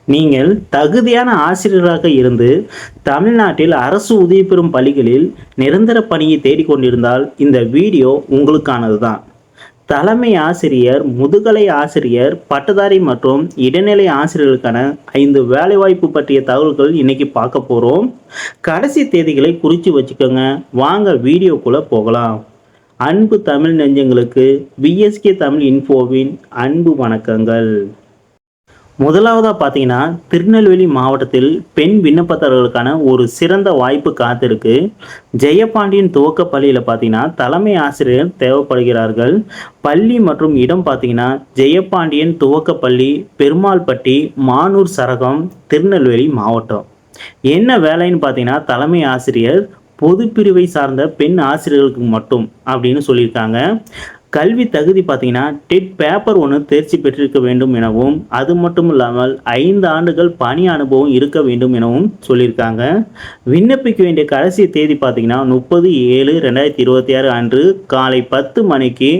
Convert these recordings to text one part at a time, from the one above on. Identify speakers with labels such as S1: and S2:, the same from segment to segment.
S1: நீங்கள் தகுதியான ஆசிரியராக இருந்து தமிழ்நாட்டில் அரசு உதவி பெறும் பள்ளிகளில் நிரந்தர பணியை தேடிக்கொண்டிருந்தால் இந்த வீடியோ உங்களுக்கானது தான். தலைமை ஆசிரியர், முதுகலை ஆசிரியர், பட்டதாரி மற்றும் இடைநிலை ஆசிரியர்களுக்கான 5 வேலைவாய்ப்பு பற்றிய தகவல்கள் இன்னைக்கு பார்க்க போறோம். கடைசி தேதிகளை குறித்து வச்சுக்கோங்க. வாங்க வீடியோக்குள்ள போகலாம். அன்பு தமிழ் நெஞ்சங்களுக்கு பிஎஸ்கே தமிழ் இன்ஃபோவின் அன்பு வணக்கங்கள். முதலாவதா பார்த்தீங்கன்னா, திருநெல்வேலி மாவட்டத்தில் பெண் விண்ணப்பதாரர்களுக்கான ஒரு சிறந்த வாய்ப்பு காத்திருக்கு. ஜெயபாண்டியன் துவக்க பள்ளியில் பார்த்தீங்கன்னா தலைமை ஆசிரியர் தேவைப்படுகிறார்கள். பள்ளி மற்றும் இடம் பார்த்தீங்கன்னா ஜெயபாண்டியன் துவக்க பள்ளி, பெருமாள்பட்டி, மானூர் சரகம், திருநெல்வேலி மாவட்டம். என்ன வேலைன்னு பார்த்தீங்கன்னா தலைமை ஆசிரியர், பொது பிரிவை சார்ந்த பெண் ஆசிரியர்களுக்கு மட்டும் அப்படின்னு சொல்லியிருக்காங்க. கல்வி தகுதி பார்த்தீங்கன்னா டெட் பேப்பர் 1 தேர்ச்சி பெற்றிருக்க வேண்டும் எனவும், அது மட்டும் இல்லாமல் 5 ஆண்டுகள் பணி அனுபவம் இருக்க வேண்டும் எனவும் சொல்லியிருக்காங்க. விண்ணப்பிக்க வேண்டிய கடைசி தேதி பார்த்தீங்கன்னா 30/7/2026 அன்று காலை 10 மணிக்கு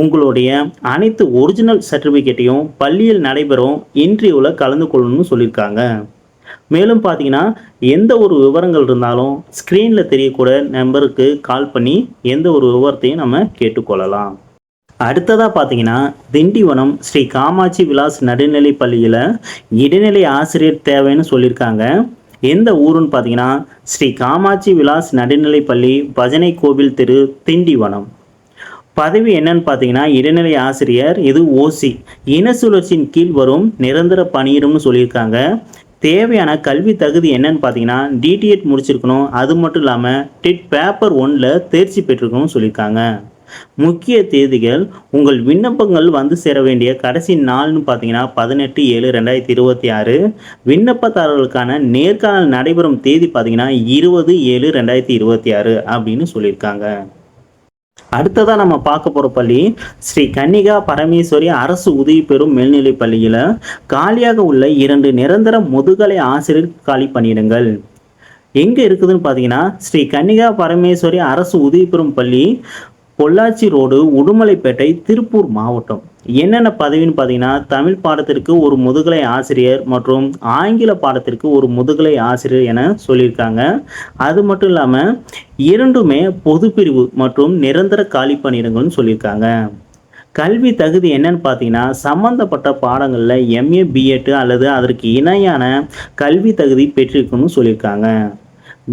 S1: உங்களுடைய அனைத்து ஒரிஜினல் சர்டிஃபிகேட்டையும் பள்ளியில் நடைபெறும் இன்டர்வியூவில் கலந்து கொள்ளணும்னு சொல்லியிருக்காங்க. மேலும் பார்த்தீங்கன்னா எந்த ஒரு விவரங்கள் இருந்தாலும் ஸ்க்ரீனில் தெரியக்கூட நம்பருக்கு கால் பண்ணி எந்த ஒரு விவரத்தையும் நம்ம கேட்டுக்கொள்ளலாம். அடுத்ததாக பார்த்தீங்கன்னா திண்டிவனம் ஸ்ரீ காமாட்சி விலாஸ் நடுநிலை பள்ளியில் இடைநிலை ஆசிரியர் தேவைன்னு சொல்லியிருக்காங்க. எந்த ஊருன்னு பார்த்தீங்கன்னா ஸ்ரீ காமாட்சி விலாஸ் நடுநிலை பள்ளி, பஜனை கோவில் தெரு, திண்டிவனம். பதவி என்னன்னு பார்த்தீங்கன்னா இடைநிலை ஆசிரியர். இது ஓசி இன சுழற்சியின் கீழ் வரும் நிரந்தர பணியிடம்னு சொல்லியிருக்காங்க. தேவையான கல்வி தகுதி என்னன்னு பார்த்தீங்கன்னா டிடிஎட் முடிச்சிருக்கணும். அது மட்டும் இல்லாமல் டெட் பேப்பர் 1ல் தேர்ச்சி பெற்றிருக்கணும்னு சொல்லியிருக்காங்க. முக்கிய தேதிகள், உங்கள் விண்ணப்பங்கள் வந்து சேர வேண்டிய கடைசி நாள்னு பார்த்தீங்கன்னா 18/7/2026. விண்ணப்பதாரர்களுக்கான நேர்காணல் நடைபெறும் தேதி பார்த்தீங்கன்னா 20/7/2026 அப்படின்னு சொல்லியிருக்காங்க. அடுத்ததாக நம்ம பார்க்க போகிற பள்ளி ஸ்ரீ கன்னிகா பரமேஸ்வரி அரசு உதவி பெறும் மேல்நிலை பள்ளியில் காலியாக உள்ள 2 நிரந்தர முதுகலை ஆசிரியர் காலி பணியிடங்கள் எங்கே இருக்குதுன்னு பார்த்தீங்கன்னா ஸ்ரீ கன்னிகா பரமேஸ்வரி அரசு உதவி பெறும் பள்ளி, பொள்ளாச்சி ரோடு, உடுமலைப்பேட்டை, திருப்பூர் மாவட்டம். என்னென்ன பதவின்னு பார்த்தீங்கன்னா தமிழ் பாடத்திற்கு ஒரு முதுகலை ஆசிரியர் மற்றும் ஆங்கில பாடத்திற்கு ஒரு முதுகலை ஆசிரியர் என சொல்லியிருக்காங்க. அது மட்டும் இல்லாமல் இரண்டுமே பொது பிரிவு மற்றும் நிரந்தர காலி பணியிடங்கள்னு சொல்லியிருக்காங்க. கல்வி தகுதி என்னன்னு பார்த்தீங்கன்னா சம்பந்தப்பட்ட பாடங்களில் எம்ஏ, பிஎட் அல்லது அதற்கு இணையான கல்வி தகுதி பெற்றிருக்கணும்னு சொல்லியிருக்காங்க.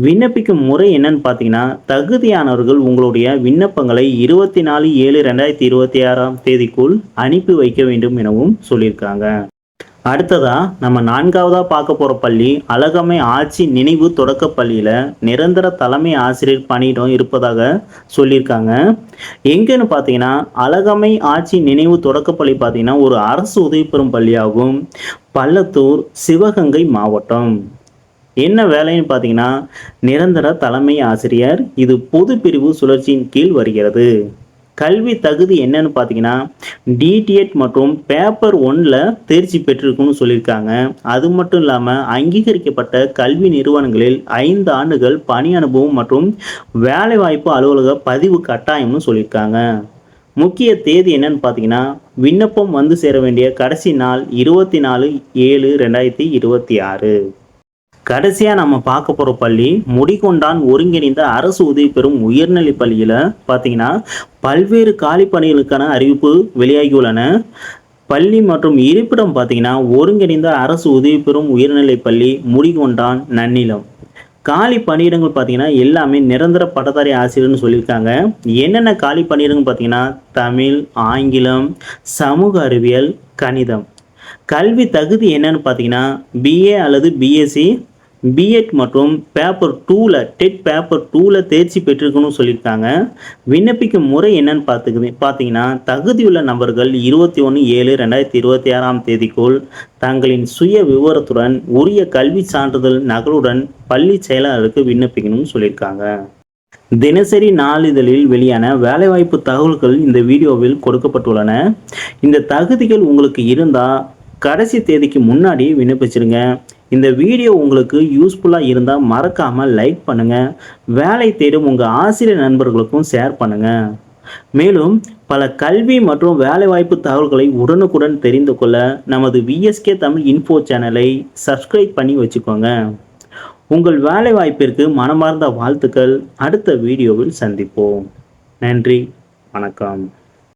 S1: விண்ணப்பிக்கும் முறை என்னன்னு பார்த்தீங்கன்னா தகுதியானவர்கள் உங்களுடைய விண்ணப்பங்களை 24/7/2026 தேதிக்குள் அனுப்பி வைக்க வேண்டும் எனவும் சொல்லியிருக்காங்க. அடுத்ததா நம்ம 4வதா பார்க்க போகிற பள்ளி அழகம்மை ஆட்சி நினைவு தொடக்க பள்ளியில் நிரந்தர தலைமை ஆசிரியர் பணியிடம் இருப்பதாக சொல்லியிருக்காங்க. எங்கன்னு பார்த்தீங்கன்னா அழகம்மை ஆட்சி நினைவு தொடக்கப்பள்ளி பார்த்தீங்கன்னா ஒரு அரசு உதவி பெறும் பள்ளியாகும். பள்ளத்தூர், சிவகங்கை மாவட்டம். என்ன வேலைன்னு பார்த்தீங்கன்னா நிரந்தர தலைமை ஆசிரியர். இது பொது பிரிவு சுழற்சியின் கீழ் வருகிறது. கல்வி தகுதி என்னன்னு பார்த்தீங்கன்னா டிடிஎட் மற்றும் பேப்பர் 1ல் தேர்ச்சி பெற்றிருக்குன்னு சொல்லியிருக்காங்க. அது மட்டும் இல்லாமல் அங்கீகரிக்கப்பட்ட கல்வி நிறுவனங்களில் 5 ஆண்டுகள் பணி அனுபவம் மற்றும் வேலைவாய்ப்பு அலுவலக பதிவு கட்டாயம்னு சொல்லியிருக்காங்க. முக்கிய தேதி என்னன்னு பார்த்தீங்கன்னா விண்ணப்பம் வந்து சேர வேண்டிய கடைசி நாள் 24/7/2026. கடைசியாக நம்ம பார்க்க போகிற பள்ளி முடிகொண்டான் ஒருங்கிணைந்த அரசு உதவி பெறும் உயர்நிலை பள்ளியில் பார்த்தீங்கன்னா பல்வேறு காலி பணிகளுக்கான அறிவிப்பு வெளியாகியுள்ளன. பள்ளி மற்றும் இருப்பிடம் பார்த்தீங்கன்னா ஒருங்கிணைந்த அரசு உதவி பெறும் உயர்நிலை பள்ளி, முடிகொண்டான், நன்னிலம். காலி பணியிடங்கள் பார்த்தீங்கன்னா எல்லாமே நிரந்தர பட்டதாரி ஆசிரியர்னு சொல்லியிருக்காங்க. என்னென்ன காலி பணியிடங்கள் பார்த்தீங்கன்னா தமிழ், ஆங்கிலம், சமூக அறிவியல், கணிதம். கல்வி தகுதி என்னன்னு பார்த்தீங்கன்னா பிஏ அல்லது பிஎஸ்சி, பிஎட் மற்றும் பேப்பர் 2ல் டெட் பேப்பர் 2ல் தேர்ச்சி பெற்றிருக்கணும்னு சொல்லியிருக்காங்க. விண்ணப்பிக்கும் முறை என்னன்னு பார்த்தீங்கன்னா தகுதியுள்ள நபர்கள் 21/7/2026 தேதிக்குள் தங்களின் சுய விவரத்துடன் உரிய கல்வி சான்றிதழ் நகலுடன் பள்ளி செயலாளருக்கு விண்ணப்பிக்கணும்னு சொல்லியிருக்காங்க. தினசரி நாளிதழில் வெளியான வேலைவாய்ப்பு தகவல்கள் இந்த வீடியோவில் கொடுக்கப்பட்டுள்ளன. இந்த தகுதிகள் உங்களுக்கு இருந்தால் கடைசி தேதிக்கு முன்னாடி விண்ணப்பிச்சிருங்க. இந்த வீடியோ உங்களுக்கு யூஸ்ஃபுல்லாக இருந்தால் மறக்காமல் லைக் பண்ணுங்கள். வேலை தேடும் உங்கள் ஆசிரியர் நண்பர்களுக்கும் ஷேர் பண்ணுங்கள். மேலும் பல கல்வி மற்றும் வேலைவாய்ப்பு தகவல்களை உடனுக்குடன் தெரிந்து கொள்ள நமது விஎஸ்கே தமிழ் இன்ஃபோ சேனலை சப்ஸ்கிரைப் பண்ணி வச்சுக்கோங்க. உங்கள் வேலைவாய்ப்பிற்கு மனமார்ந்த வாழ்த்துக்கள். அடுத்த வீடியோவில் சந்திப்போம். நன்றி, வணக்கம்.